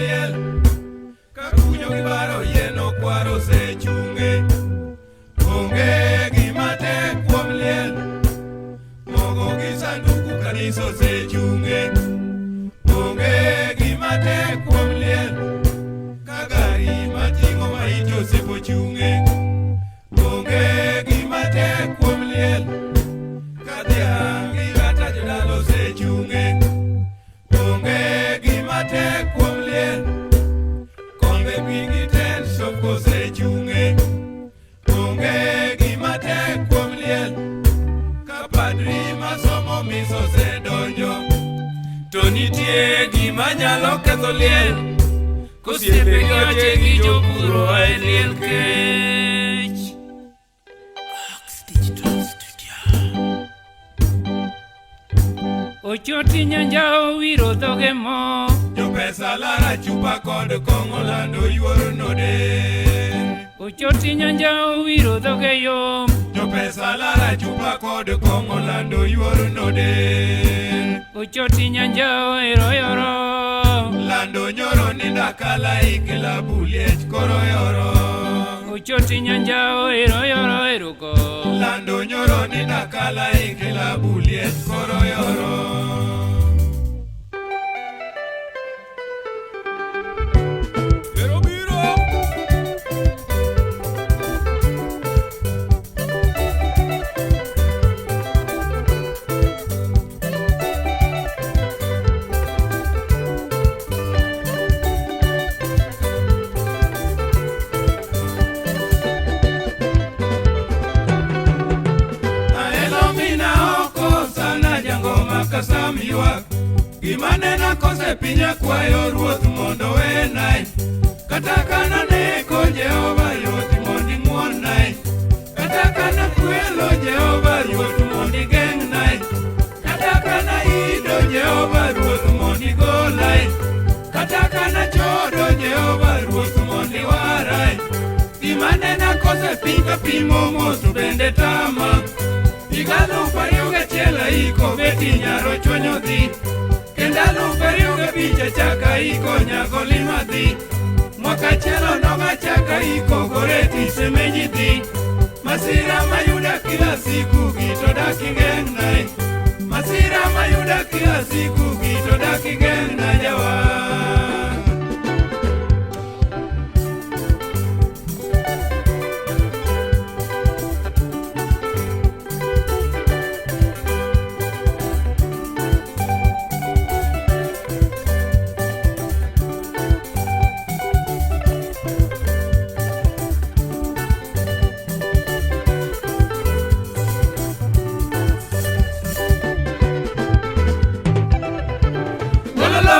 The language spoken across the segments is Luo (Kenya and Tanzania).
liel kakunyo gibaro yeno kwaro sechunge onge gima tek kuom liel mogo gi sanduku kanisa sechunge onge gima tek kuom liel kagari mating'o maiti osepochunge onge gima tek kuom liel kadhiang' gi kata jodalo sechunge onge gima tek kuom liel kombe pigi ten sopko sechunge onge gima tek kuom liel ka padri masomo miso sedonjo to nitie gima nyalo ketho liel kosiepe gi oche gi jopuro ae liel kech. Ochoti nyanja owiro dhoge mo jopesa lara chupa kod kong'o lando yuoro node. Ochoti nyanja owiro dhoge yom jopesa lara chupa kod kong'o lando yuoro node. Ochoti nyanja ohero yoro lando nyoro ni dakala ikela buliech koro yoro. Ochoti nyanja ohero yoro eruko lando nyoro ni dakala ikela buliech koro yoro. Gima nena kose pinya kwayo ruoth mondo wenai kata kana neko Jehova ruoth mondi muonai kata kana kwelo Jehova ruoth mondi gengnai kata kana ido Jehova ruoth mondi golai kata kana chodo Jehova ruoth mondi warai. Gima nena kose pinga pimo mosu bende tama igalo pariuga chela iko beti nyaro chonyo dhi kendalo pariuga bicha chaka iko nyago lima dhi mwaka chelo noga chaka iko goreti semenyi dhi masira mayuda kila siku gito daki gengnai masira mayuda kila siku gito daki gengnai jawa.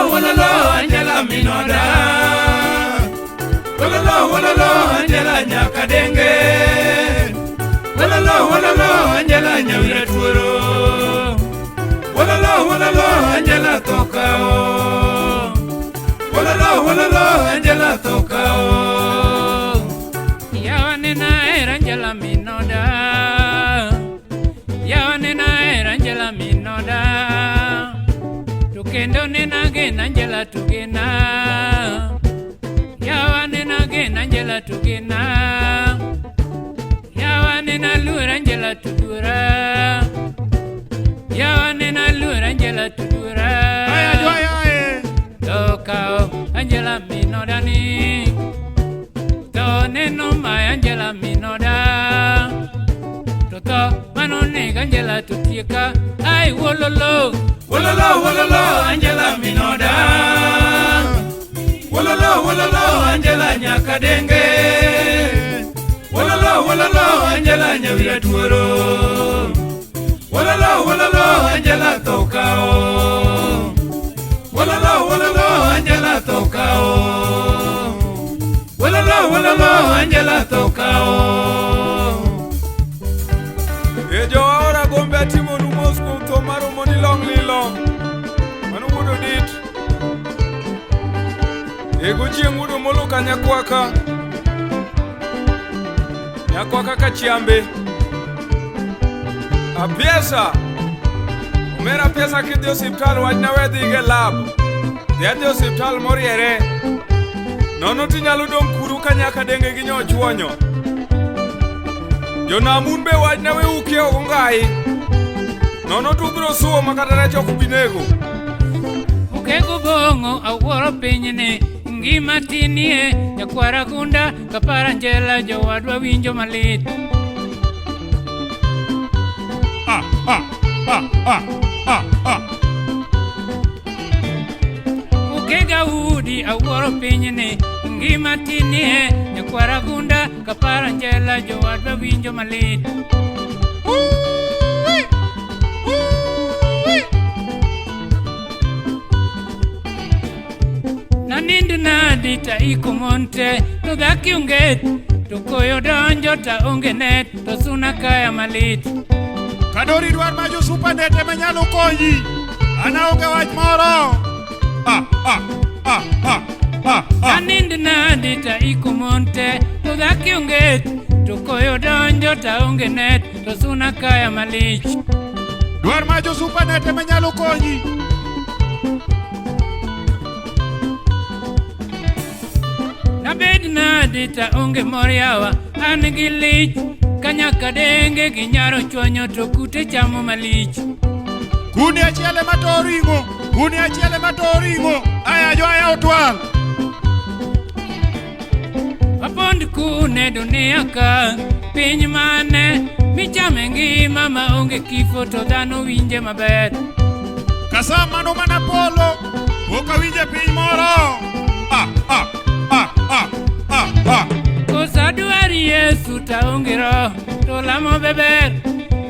Wololo Angela Minoda Wololo Angela Nyakadenge Wololo Angela Nyawira Tuoro Wololo Angela Tokao Wololo Angela Tokao Yawanena Angela Minoda Yawanena Angela Minoda Kendo nena gen Angela tugena yawa nena gen Angela tugena yawa nena lura Angela tudura yawa nena lura Angela tudura tokao Angela Minoda ni to neno mai Angela Minoda toto manone Angela tutieka ai wololo Angela Minoda Wololo Angela Nyakadenge Wololo Angela Nyawira Tuoro Wololo Angela Tokao Wololo Angela Tokao Wololo Angela Tokao. Ejo ahora gombe timo numosco tomaro moni long lilong manu mudo dit ego chiengudo molo kanyakwaka kachiambe a pieza umera pieza kidhi osiptal wachna wedhi ge lab dhi adhi osiptal moriere Nono tinyalo dong kuru kanyaka denge gi nyochwonyo. Jonamun be wachna we ukie ongai. Nono tubro suo makata rech ok binego. Ukego bongo awuoro pinyni ngima tinie jakwara gunda kapara njela jowadwa winjo malit. Ukega udi awuoro pinyni ngima tinie jakwara gunda kapara njela jowadwa winjo malit. Nanind nadi ta iko monte to dhaki unget to koyo donjo ta onge net to suna kaya malit. Kadori dwar ma jo super net ema nyalo konyi. Ana onge wach moro. Nanind nadi ta iko monte to dhaki unget to koyo donjo ta onge net to suna kaya malit. Dwar ma jo super net ema nyalo konyi. Nabed nadi ta onge moriawa an gi lich kanyaka denge gi nyaro chonyo to kute chamo malich. Kuni achiele matoringo. Kuni achiele matoringo. Aya jo aya otwal. Apond kune dunia ka piny mane michame ngima ma onge kifo to dhano winje maber. Kasa mano mana polo. Oka winje piny moro. Kosa dwari Yesu ta onge roho to lamo beber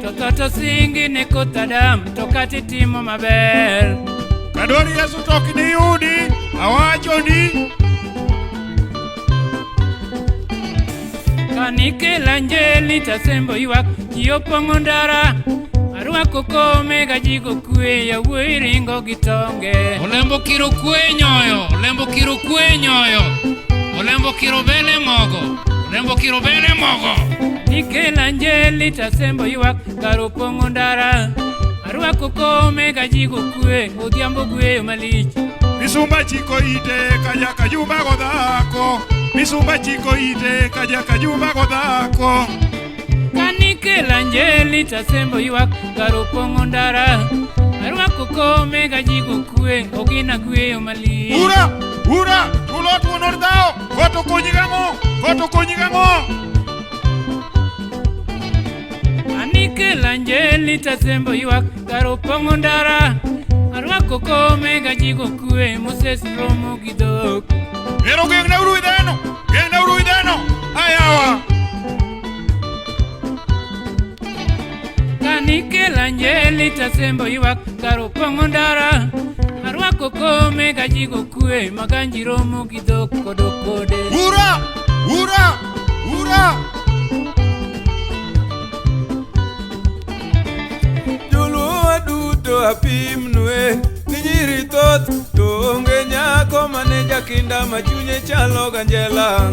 to toto singi ne kotadam to kati timo maber. Kadori Yesu toki ni yudi. Awacho ni. Kanikela njeli ta sembo iwak Kiopongo ndara Arwako kome gajigo kwe ya wuoi ringo gitonge. Olembo kiro kwe nyoyo. Olembo kiro kwe nyoyo. Olembo kiro bele mogo. Olembo kiro bele mogo. Nikela njeli ta sembo iwak Karopongo ndara Arwako kome gajigo kwe Odhiambo kwe malich. Misumba chiko ite kajaka jumba godhako. Misumba chiko ite kajaka jumba godhako. Kanikela njeli ta sembo iwak Karopongo ndara Arwako kome gajigo kwe Ogina kwe malich. Ura! Ura! Tulot wonor dhao! Koto konyi gang'o! Koto konyi gang'o! Anikela njeli ta sembo iwak Karopongo ndara Arwako kome gajigo kwe Moses romo gidok. Ero gengna uru ideno! Gengna uru ideno! Ayawa! Kanikela njeli ta sembo iwak Karopongo ndara Arwako kome gajigo kwe Maganji romo gidok kodokode. Ura! Ura! Ura! Joluo duto apim nwe Ninyiri thoth to onge nyako mane jakinda machunye chalo ganjela.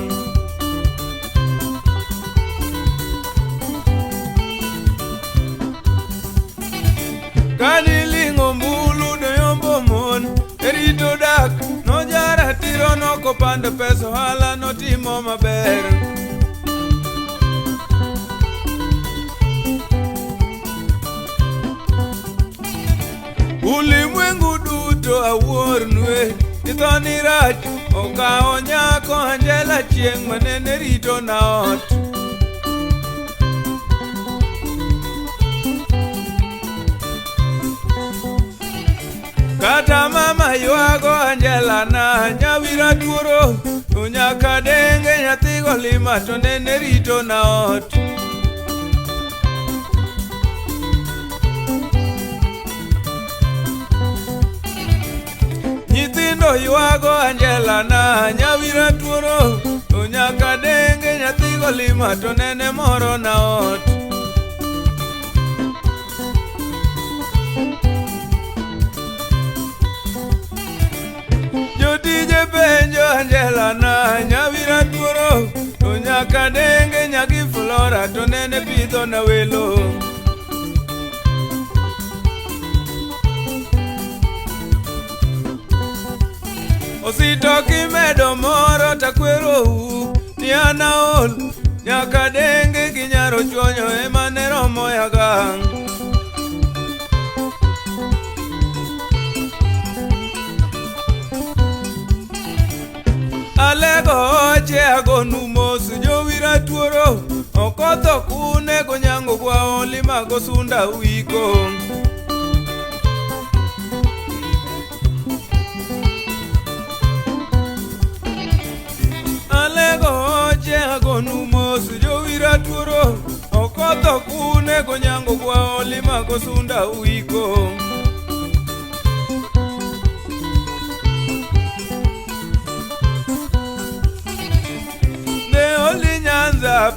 Kaniling'o mbulu doyombo mon erito dak nojara tiro nokopando pesa hala notimo maber. Ulimwengu duto awuor nwe ithoni rach okao nyako Angela chieng' manene rito na ot. Kata mama yuago Angela na nyawira tuoro to nyaka denge nyathigo lima to nene rito na ot. Nyithindo yuago Angela na nyawira tuoro to nyaka denge nyathigo lima to nene moro na ot. Jotije penjo Angela na nyawira tuoro to nyaka denge nyagi Flora to nene pidho na welo. Osito kimedo moro takwero ni anaol nyaka denge ginyaro chuonyo ema ne romo yagang. Alego oche agonu mos jowira tuoro okotho kune gonyango kwa oli mago sunda wiko. Alego oche agonu mos jowira tuoro okotho kune gonyango kwa oli mago sunda wiko.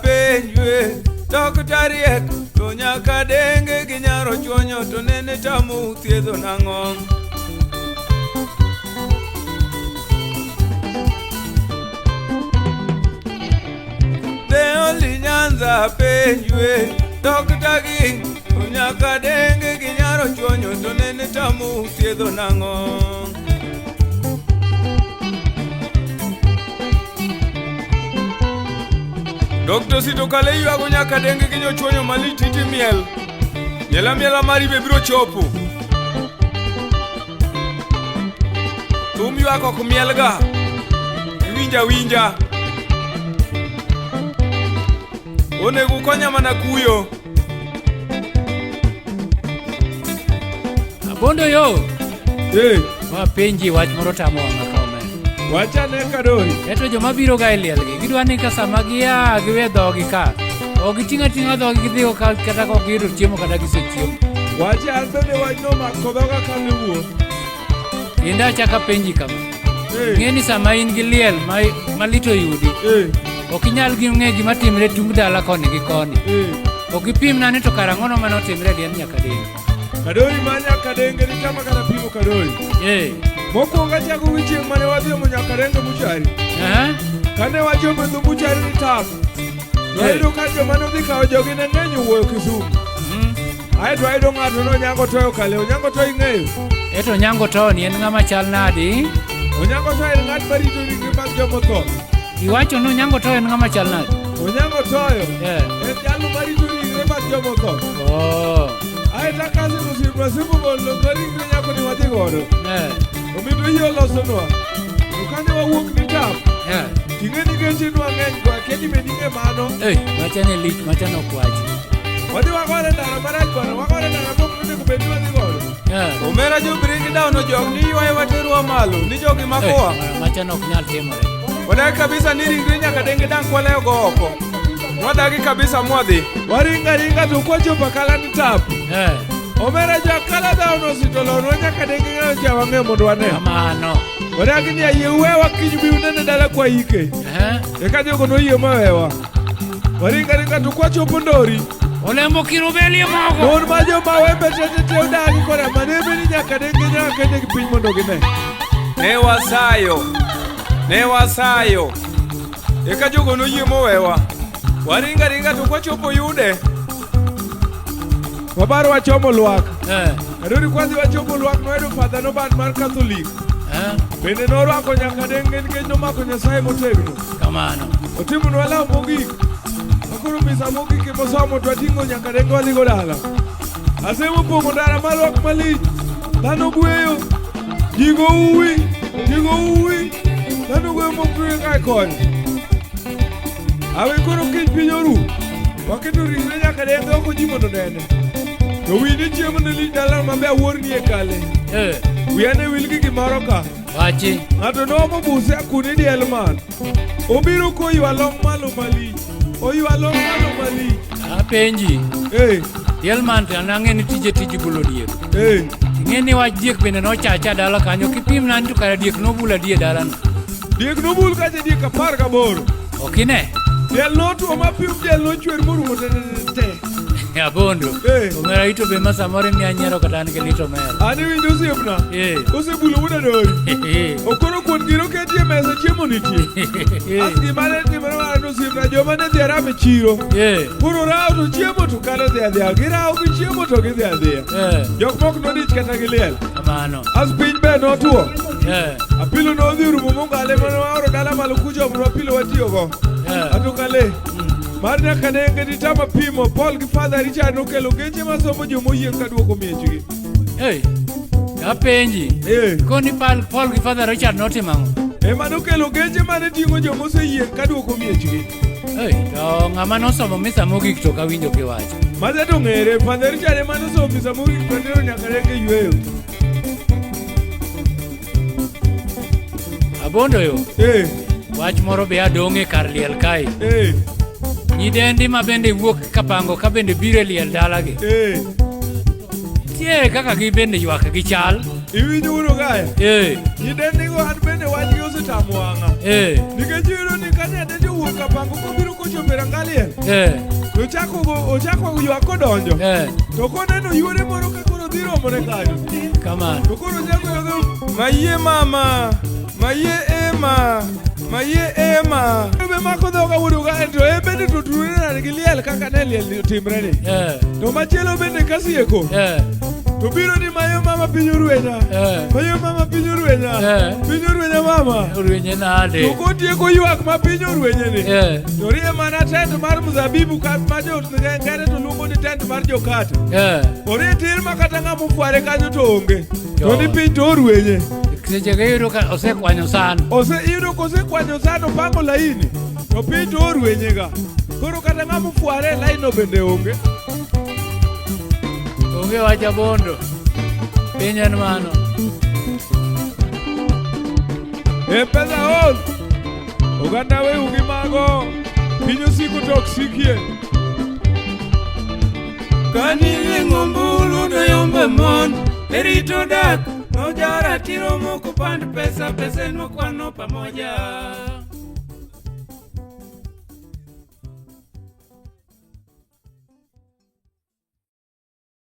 Penjwe Dr. to nyaka denge ginyaro chuonyo to nene tamu thiedho nang'o. Ne oli Nyanza penjwe Dr. to nyaka denge ginyaro chuonyo to nene tamu thiedho nang'o. Dr. Sito kale yuago nyaka denge ginyo chuonyo malit iti miel. Miela mari be biro chopo. Thum yuak ok miel ga. Winja. Onego konya mana kuyo. Abondo yo. Ma penji wach moro tamo ng'aka omen. Wachane kadori. Eto joma biro ga elielgi. Gidwa ni ka sama gia giwe dhogi ka. Ok tinga dhogi gidhigo kata kok giyudo chiemo kata gisechiemo. Wache an bende wachno mako dhoga kamiwuo. Kendo achaka penji kama. Ng'eni sama in gi liel malito yudi. Ok inyal ng'e gima timre tung dala koni gi koni. Ok ipimna ni to karang'ono mane otimre liel nyaka denge. Kadori ma nyaka denge ni kama kana pimo kadori. Mokwongo achako gi chieng' mane wadhi omo nyaka denge buchari. Kane wachopo dho buchari ni tap. Noyudo ka joma nodhi kawo jogi ne ng'eny owuoyo Kisumu. Aeto ayudo ng'ato nonyango toyo kale. Onyango to ing'eyo? Eto Onyango to ni en ng'ama chal nadi? Onyango to en ng'at marito ringre mag jomotho. Iwacho ni Onyango to en ng'ama chal nadi? Onyango toyo en jalo marito ringre mag jomotho. Aeto akasi to simba simu bolo to ringre nyako ni wadhi godo. Omiyo yie olosonwa. To kane wawuok ni tap. Ting'e ni geche nwa ng'eny kwa kedi medinge mano. Machane lich, machane okwachi. Wadhi wagore ndara marach godo. Wagore ndara mok nodeko bed ni wadhi godo. Omera jobringi dawno jok ni ywaye waterwa malo. Ni jogi makowa. Machane ok nyal timore. Wadagi kabisa ni ringre nyaka denge dang kwaleyo go oko. Wadagi kabisa mwadhi. Waringa to kwachopo kala ni tap. Omera jakala dawno sitolonwa nyaka denge ng'ano cha wang'e mondo wane. Kamano. Wadagi ni ayie wewa kiny bi unene dala kwa ike. Eka jogo noyie mawewa. Waringa to kwachopo Ndori. Olembo kirubelie mogo. Mon ma joma wembe tete udagi koda manebe ni nyaka denge nyaka kende gi piny mondo gine. Ne wasayo. Eka jogo noyie mowewa. Waringa to kwachopo Yude. Wabaro wachomo Lwak. Kadori kwadhi wachomo Lwak noedo father noban mar Catholic. Bende norwako nyaka denge nikech nomako Nyasaye motegno. Kamano. Otimonwa law mogik. Akoro misa mogik emosomo to ating'o nyaka denge wadhi go dala. Asemo pongo ndara mar Lwak malich. Dhano gweyo. Jigo uwi. Dhano gweyo moktuye kae kony. Awe koro kiny piny oru. Waketo ringre nyaka denge oko ji mondo nene. To wini chiemo ne lich dala mabe awuor ni e kale. Wiyane wil gi gimoro ka. Wachi. Ng'ato nomo buse akuni diel man. Obiro koywa long malo malich. Apenji. Diel man to nang'e ni tij bulo diek. Ing'e ni wach diek bende nochacha dala kanyo. Kipimna ni to kara diek nobula die dala no. Diek nobul kache diek 18. Okine? Diel notuo mapiu diel nochwer morumo te. Abondo. Omera ito be ma samore mi anyero kata an gi lito mero. Ani winjo osiepna. Osebulo wuda Ndori. Okoro kuon giro ketie mesa chiemo nitie. Asgi mane timore mar osiepna joma ne dhi arame chiro. Koro rao to chiemo to kano dhi adhiya. Girao gi chiemo to gidhi adhiya. Jok mok nodich kata gi liel. Kamano. As piny be notuo. Apilo no dhi rumo mongale mane waoro dala malo kucho mro apilo watiyo go. Atokale. Mar nyaka nenge ditama pimo Paul gi Father Richard nokelo geche masomo jomoyie ka duoko miechgi. Apenji. Koni Paul gi Father Richard notimang'o? Ema nokelo geche mane ting'o jomoseyie ka duoko miechgi. To ng'ama nosomo misa mogik to kawinjo kiwacho. Maze to ng'ere Father Richard ema nosomo misa mogik to nero nyaka nenge yweyo. Abondo yo. Wach moro be adong'e kar liel kae. Nyidendi ma bende wuok kapango ka bende bire liel dalagi. Tie kaka gi bende ywak gi chal. Iwinjo uro gaya? Nyidendi go an bende wachgi osetamo wang'a. Nikech iyudo ni ka nyade jowuok kapango kobiro kochopo e rangaliel. Ochako ywak kodonjo. To koneno yuore moro ka koro dhi romone kanyo. Kamano. To koro ochako ywak mayie mama. Mayie ema. Mayie ema. Be mako dhoga wudu ga to bende to turena gi liel kaka ne liel timre ni. To machielo bende kasieko. To biro ni mayo mama pinyo rwenya. Mayo mama pinyo rwenya. Pinyo rwenya mama. Rwenya nade. To kotieko ywak ma pinyo rwenya ni. To rie mana tent mar mzabibu ka ma jo ngere to luongo ni tent mar jokata. Ore tir makata ng'amo fuare kanyo to onge. To ni piny to rwenye. Seche ga yuro ka osekwanyo sano. Iyudo kosekwanyo sano pango laini. To piny to orwenye ga. Koro kata ng'amo fuare laini no bende onge. Onge wach Abondo. Piny en mano. Pesa ol. Oganda we ugi mago. Piny osiko tok sikie. Kani ng'ombulu no yombe mon. Erito dak. Nojara tiro moko pand pesa no kwano pamoja.